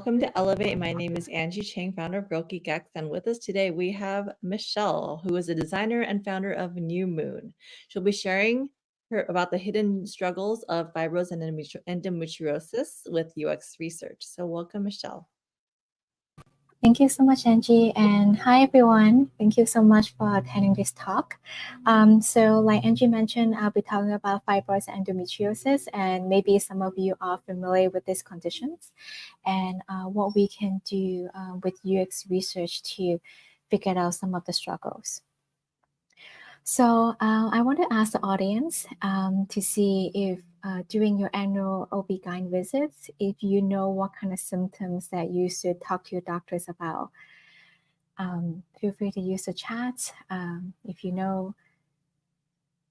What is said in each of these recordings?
welcome to Elevate. My name is Angie Chang, founder of Girl Geek X, and with us today we have Michelle, who is a designer and founder of New Moon. She'll be sharing about the hidden struggles of fibroids and endometriosis with UX research. So welcome, Michelle. Thank you so much, Angie, and hi everyone. Thank you so much for attending this talk. So like Angie mentioned, I'll be talking about fibroids and endometriosis, and maybe some of you are familiar with these conditions and what we can do with UX research to figure out some of the struggles. So I want to ask the audience to see if during your annual OB-GYN visits, if you know what kind of symptoms that you should talk to your doctors about. Feel free to use the chat if you know.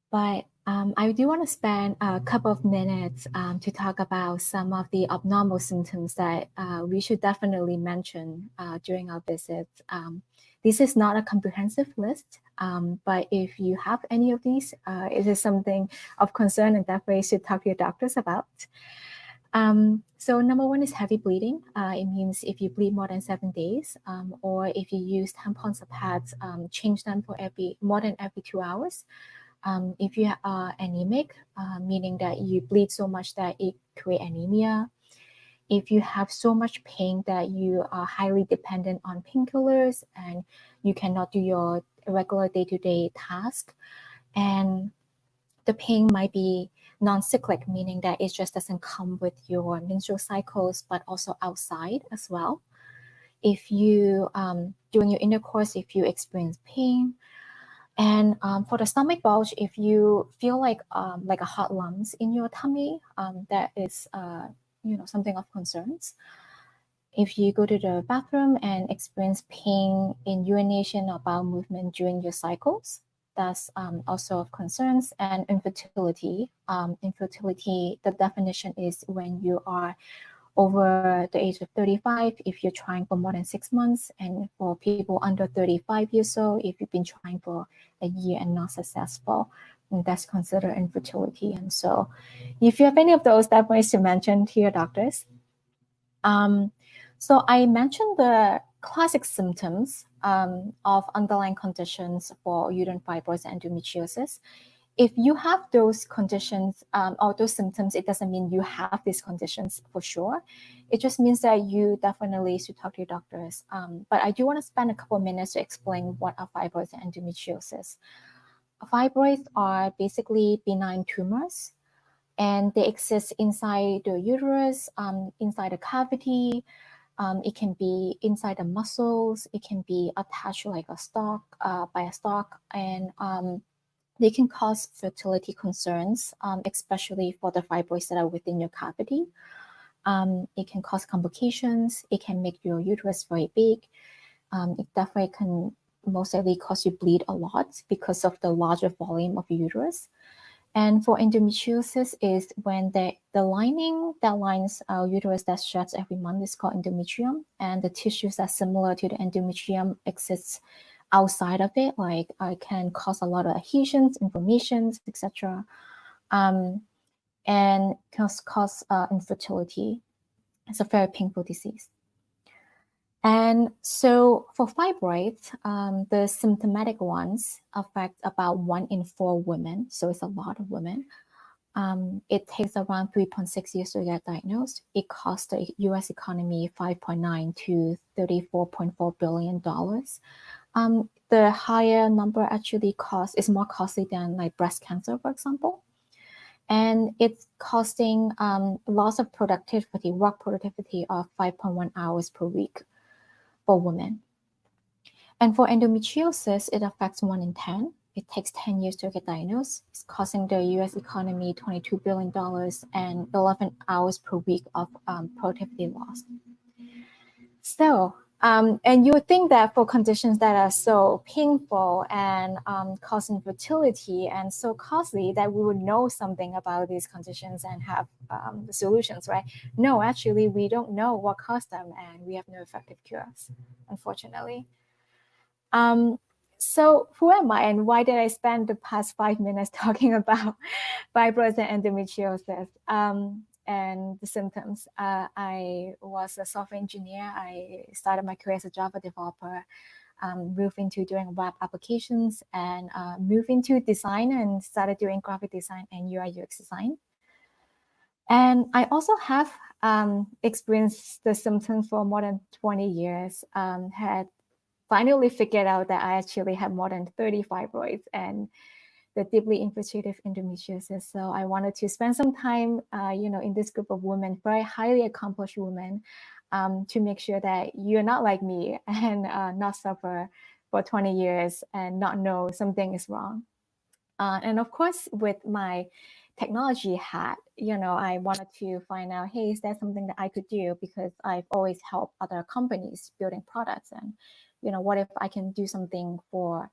But I do want to spend a couple of minutes to talk about some of the abnormal symptoms that we should definitely mention during our visits. This is not a comprehensive list, but if you have any of these, it is something of concern and definitely should talk to your doctors about. So number one is heavy bleeding. It means if you bleed more than 7 days, or if you use tampons or pads, change them for more than every 2 hours. If you are anemic, meaning that you bleed so much that it creates anemia. If you have so much pain that you are highly dependent on painkillers and you cannot do your regular day-to-day task, and the pain might be non-cyclic, meaning that it just doesn't come with your menstrual cycles, but also outside as well. If you, during your intercourse, if you experience pain, and for the stomach bulge, if you feel like a hot lumps in your tummy, that is something of concerns. If you go to the bathroom and experience pain in urination or bowel movement during your cycles, that's also of concerns. And infertility. Infertility, the definition is when you are over the age of 35, if you're trying for more than 6 months, and for people under 35 years old, if you've been trying for a year and not successful, and that's considered infertility. And so if you have any of those, definitely to mention to your doctors. So I mentioned the classic symptoms of underlying conditions for uterine fibroids and endometriosis. If you have those conditions or those symptoms, it doesn't mean you have these conditions for sure. It just means that you definitely should talk to your doctors. But I do want to spend a couple of minutes to explain what are fibroids and endometriosis. Fibroids are basically benign tumors, and they exist inside the uterus, inside the cavity. It can be inside the muscles. It can be attached like a stalk, by a stalk, and they can cause fertility concerns, especially for the fibroids that are within your cavity. It can cause complications. It can make your uterus very big. It definitely can most likely cause you bleed a lot because of the larger volume of your uterus. And for endometriosis is when the lining that lines our uterus that sheds every month is called endometrium, and the tissues that are similar to the endometrium exists outside of it, like it can cause a lot of adhesions, inflammations, etc., and can cause infertility. It's a very painful disease. And so for fibroids, the symptomatic ones affect about 1 in 4 women, so it's a lot of women. It takes around 3.6 years to get diagnosed. It costs the U.S. economy $5.9 to $34.4 billion. The higher number actually is more costly than like breast cancer, for example. And it's costing loss of productivity, work productivity of 5.1 hours per week for women. And for endometriosis, it affects 1 in 10. It takes 10 years to get diagnosed. It's costing the U.S. economy $22 billion and 11 hours per week of productivity loss. Still, and you would think that for conditions that are so painful and cause infertility and so costly that we would know something about these conditions and have the solutions, right? No, actually, we don't know what caused them, and we have no effective cures, unfortunately. So who am I, and why did I spend the past 5 minutes talking about fibroids and endometriosis? and the symptoms. I was a software engineer. I started my career as a Java developer, moved into doing web applications, and moved into design and started doing graphic design and UI UX design. And I also have experienced the symptoms for more than 20 years, had finally figured out that I actually had more than 30 fibroids and the deeply infiltrative endometriosis. So I wanted to spend some time, in this group of women, very highly accomplished women, to make sure that you're not like me and not suffer for 20 years and not know something is wrong. And of course, with my technology hat, I wanted to find out, hey, is that something that I could do? Because I've always helped other companies building products, and what if I can do something for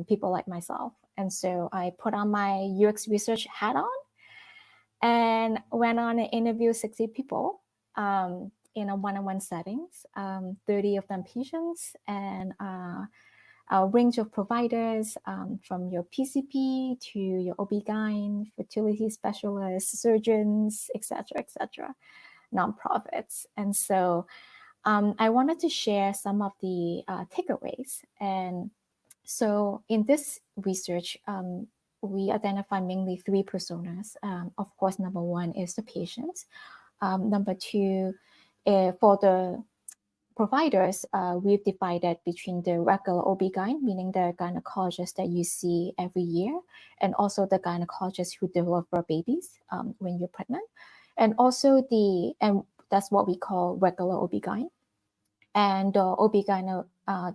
people like myself? And so I put on my UX research hat on and went on and interviewed 60 people in a one-on-one settings, 30 of them patients, and a range of providers, from your PCP to your OB-GYN, fertility specialists, surgeons, etc., nonprofits. And so I wanted to share some of the takeaways. And so in this research, we identify mainly 3 personas. Of course, number 1 is the patient. Number 2, for the providers, we've divided between the regular OB-GYN, meaning the gynecologist that you see every year, and also the gynecologist who deliver babies when you're pregnant, and also and that's what we call regular OB-GYN, and OB-GYN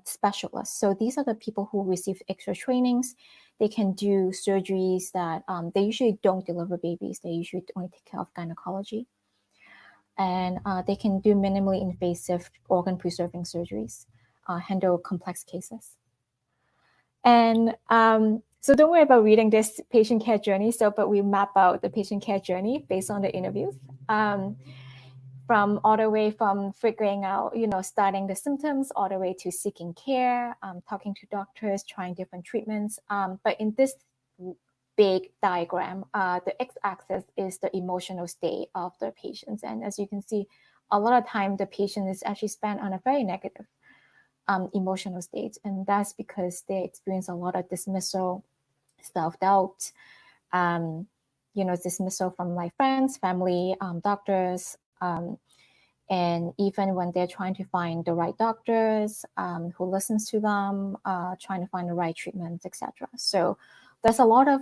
specialists. So these are the people who receive extra trainings. They can do surgeries that they usually don't deliver babies. They usually only take care of gynecology. And they can do minimally invasive organ-preserving surgeries, handle complex cases. And so don't worry about reading this patient care journey. But we map out the patient care journey based on the interviews, from all the way from figuring out, starting the symptoms, all the way to seeking care, talking to doctors, trying different treatments. But in this big diagram, the x-axis is the emotional state of the patients. And as you can see, a lot of time the patient is actually spent on a very negative emotional state. And that's because they experience a lot of dismissal, self-doubt, dismissal from like friends, family, doctors, and even when they're trying to find the right doctors who listens to them, trying to find the right treatments, etc. So there's a lot of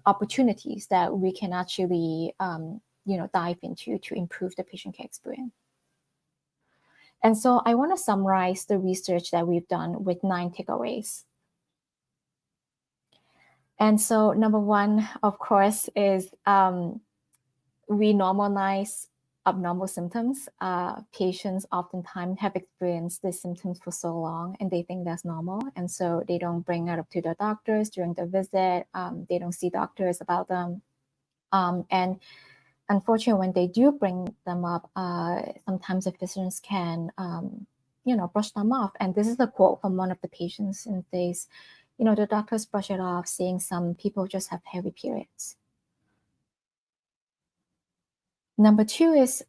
opportunities that we can actually dive into to improve the patient care experience. And so I want to summarize the research that we've done with 9 takeaways. And so number 1, of course, is we normalize abnormal symptoms. Patients oftentimes have experienced these symptoms for so long and they think that's normal. And so they don't bring it up to their doctors during the visit. They don't see doctors about them. And unfortunately, when they do bring them up, sometimes the physicians can, brush them off. And this is a quote from one of the patients, and says, the doctors brush it off, saying some people just have heavy periods. Number 2 is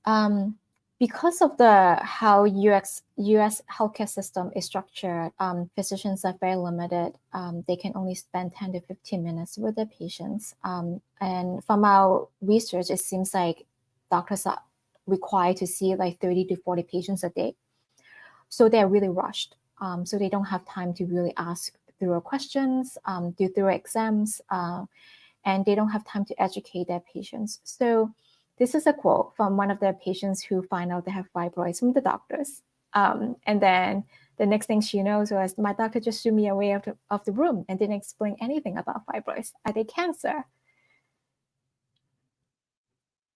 because of how U.S. healthcare system is structured, physicians are very limited. They can only spend 10 to 15 minutes with their patients. And from our research, it seems like doctors are required to see like 30 to 40 patients a day. So they're really rushed. So they don't have time to really ask thorough questions, do thorough exams, and they don't have time to educate their patients. So this is a quote from one of their patients who find out they have fibroids from the doctors. And then the next thing she knows was, my doctor just threw me away of the room and didn't explain anything about fibroids. Are they cancer?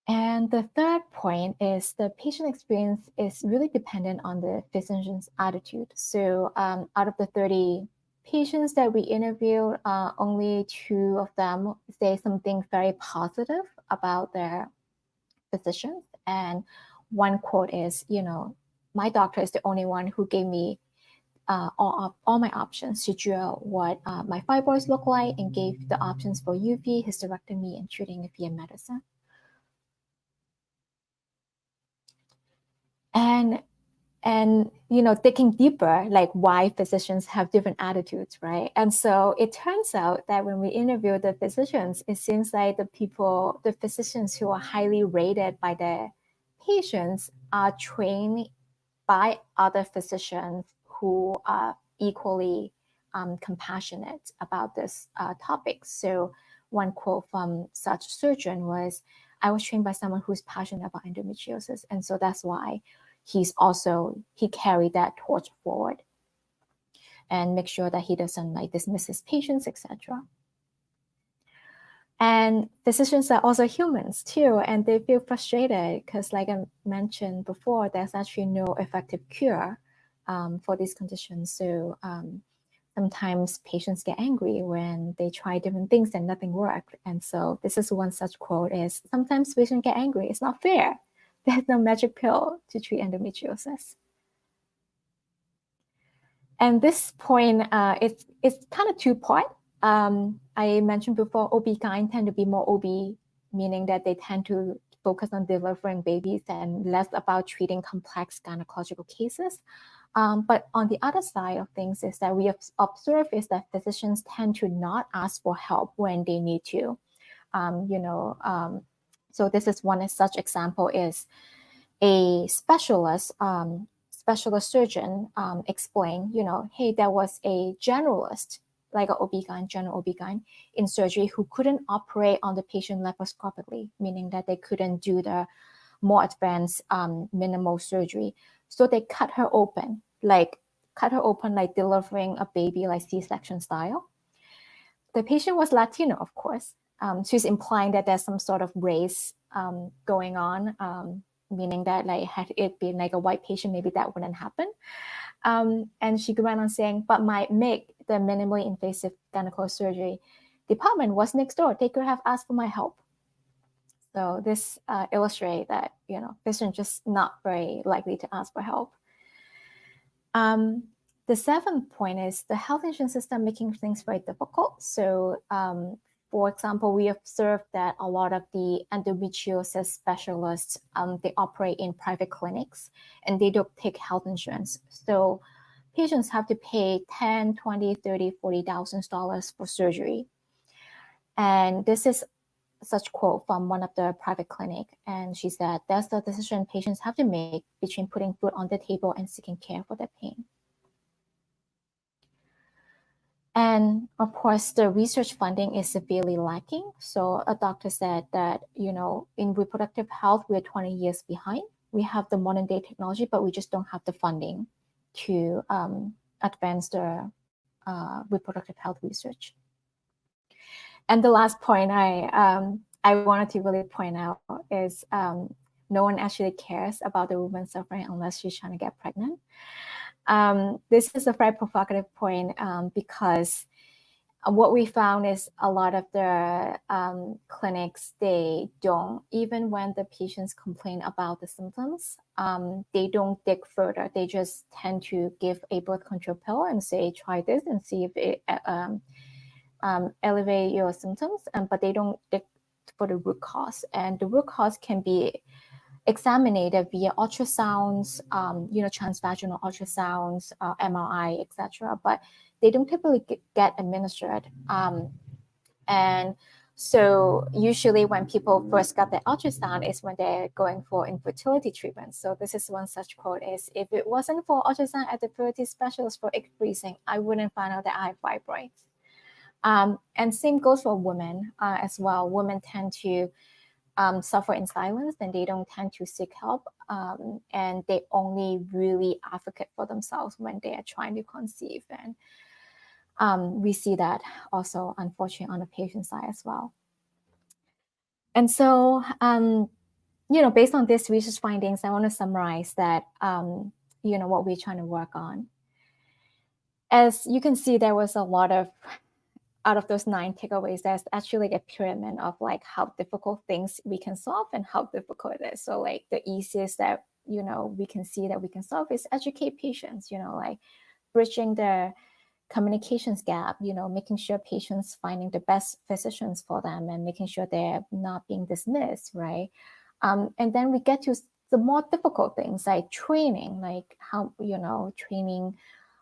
And the third point is the patient experience is really dependent on the physician's attitude. So out of the 30 patients that we interviewed, only 2 of them say something very positive about their physicians. And one quote is, my doctor is the only one who gave me all my options to draw what my fibroids look like, and gave the options for UV, hysterectomy, and treating it via medicine. And digging deeper, like why physicians have different attitudes, right? And so it turns out that when we interview the physicians, it seems like the physicians who are highly rated by their patients are trained by other physicians who are equally compassionate about this topic. So one quote from such surgeon was, "I was trained by someone who's passionate about endometriosis, and so that's why he carried that torch forward and make sure that he doesn't like dismiss his patients, etc." And physicians are also humans too, and they feel frustrated because, like I mentioned before, there's actually no effective cure for these conditions. So sometimes patients get angry when they try different things and nothing worked. And so this is one such quote is, "Sometimes patients get angry. It's not fair. There's no magic pill to treat endometriosis." And this point, it's kind of two-part. I mentioned before, OB-GYN tend to be more OB, meaning that they tend to focus on delivering babies and less about treating complex gynecological cases. But on the other side of things is that we have observed is that physicians tend to not ask for help when they need to. So this is one such example is a specialist surgeon explained, hey, there was a generalist, like an OB-GYN, general OB-GYN in surgery who couldn't operate on the patient laparoscopically, meaning that they couldn't do the more advanced minimal surgery. So they cut her open like delivering a baby like C-section style. The patient was Latino, of course. She's implying that there's some sort of race going on, meaning that like had it been like a white patient, maybe that wouldn't happen. And she went on saying, "But my MIG, the minimally invasive gynecological surgery department, was next door. They could have asked for my help." So this illustrates that, physicians just not very likely to ask for help. The seventh point is the health insurance system making things very difficult. So for example, we observed that a lot of the endometriosis specialists, they operate in private clinics and they don't take health insurance. So patients have to pay $10,000, $20,000, $30,000, $40,000 for surgery. And this is such quote from one of the private clinic. And she said, "That's the decision patients have to make between putting food on the table and seeking care for their pain." And of course, the research funding is severely lacking. So a doctor said that, in reproductive health, we're 20 years behind. We have the modern day technology, but we just don't have the funding to advance the reproductive health research. And the last point I wanted to really point out is no one actually cares about the woman suffering unless she's trying to get pregnant. This is a very provocative point because what we found is a lot of the clinics, they don't, even when the patients complain about the symptoms, they don't dig further. They just tend to give a birth control pill and say, "Try this and see if it elevate your symptoms," but they don't dig for the root cause. And the root cause can be examined via ultrasounds, transvaginal ultrasounds, MRI, etc. But they don't typically get administered. And so usually when people first got the ultrasound is when they're going for infertility treatment. So this is one such quote is, "If it wasn't for ultrasound at the fertility specialist for egg freezing, I wouldn't find out that I have fibroids." And same goes for women as well. Women tend to suffer in silence and they don't tend to seek help. And they only really advocate for themselves when they are trying to conceive. And we see that also, unfortunately, on the patient side as well. And so, based on these research findings, I want to summarize that, what we're trying to work on. As you can see, there was a lot of, out of those 9 takeaways, there's actually a pyramid of like how difficult things we can solve and how difficult it is. So like the easiest that, we can see that we can solve is educate patients, like bridging the communications gap, making sure patients finding the best physicians for them and making sure they're not being dismissed, right? And then we get to the more difficult things like training, like how, training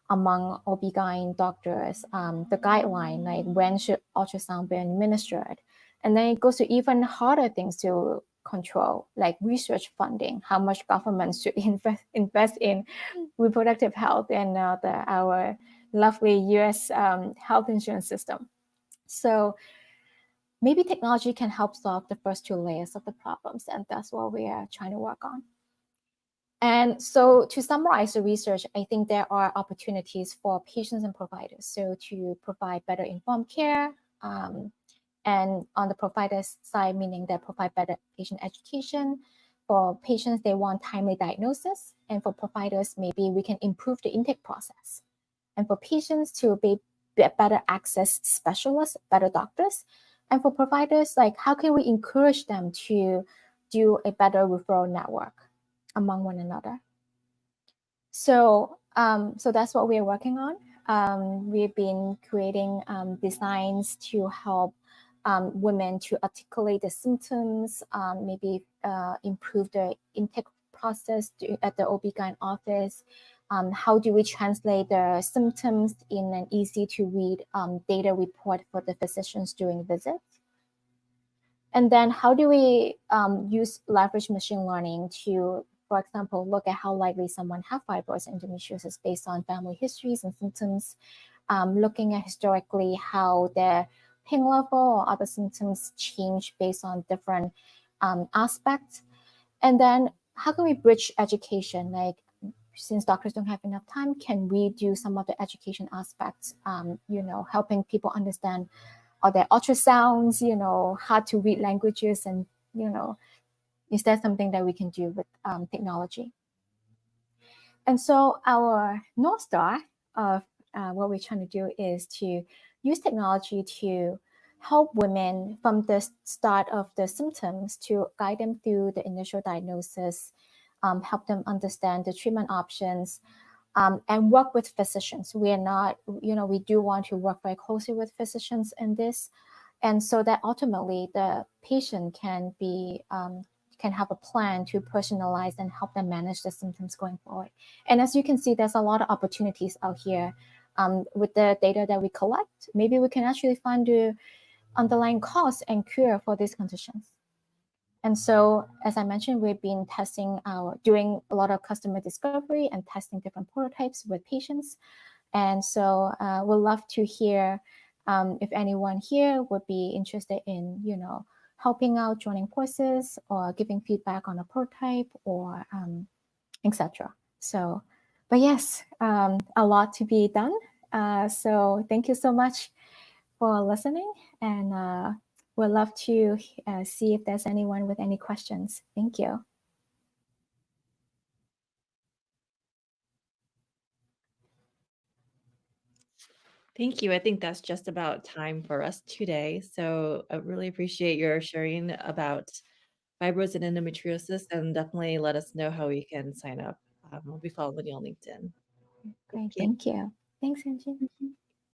among OB/GYN doctors, the guideline, like when should ultrasound be administered. And then it goes to even harder things to control, like research funding, how much government should invest in reproductive health and our lovely US health insurance system. So maybe technology can help solve the first two layers of the problems, and that's what we are trying to work on. And so to summarize the research, I think there are opportunities for patients and providers. So to provide better informed care, and on the provider's side, meaning they provide better patient education. For patients, they want timely diagnosis. And for providers, maybe we can improve the intake process. And for patients to be better access specialists, better doctors. And for providers, like how can we encourage them to do a better referral network among one another? So, so that's what we're working on. We've been creating designs to help women to articulate the symptoms, maybe improve the intake process at the OB/GYN office. How do we translate the symptoms in an easy to read data report for the physicians during visits? And then how do we leverage machine learning to, for example, look at how likely someone have fibroids and endometriosis based on family histories and symptoms, looking at historically how their pain level or other symptoms change based on different aspects. And then how can we bridge education? Like, since doctors don't have enough time, can we do some of the education aspects, helping people understand are there ultrasounds, how to read languages, and, is that something that we can do with technology? And so our North Star of what we're trying to do is to use technology to help women from the start of the symptoms to guide them through the initial diagnosis, help them understand the treatment options, and work with physicians. We are not, we do want to work very closely with physicians in this. And so that ultimately the patient can have a plan to personalize and help them manage the symptoms going forward. And as you can see, there's a lot of opportunities out here with the data that we collect. Maybe we can actually find the underlying cause and cure for these conditions. And so, as I mentioned, we've been doing a lot of customer discovery and testing different prototypes with patients. And so we'd love to hear if anyone here would be interested in, helping out, joining courses, or giving feedback on a prototype, or etc. So, but yes, a lot to be done. So thank you so much for listening, and we'd love to see if there's anyone with any questions. Thank you. Thank you. I think that's just about time for us today. So I really appreciate your sharing about fibroids and endometriosis, and definitely let us know how we can sign up. We'll be following you on LinkedIn. Great, Thank you. thank you. Thanks, Angie.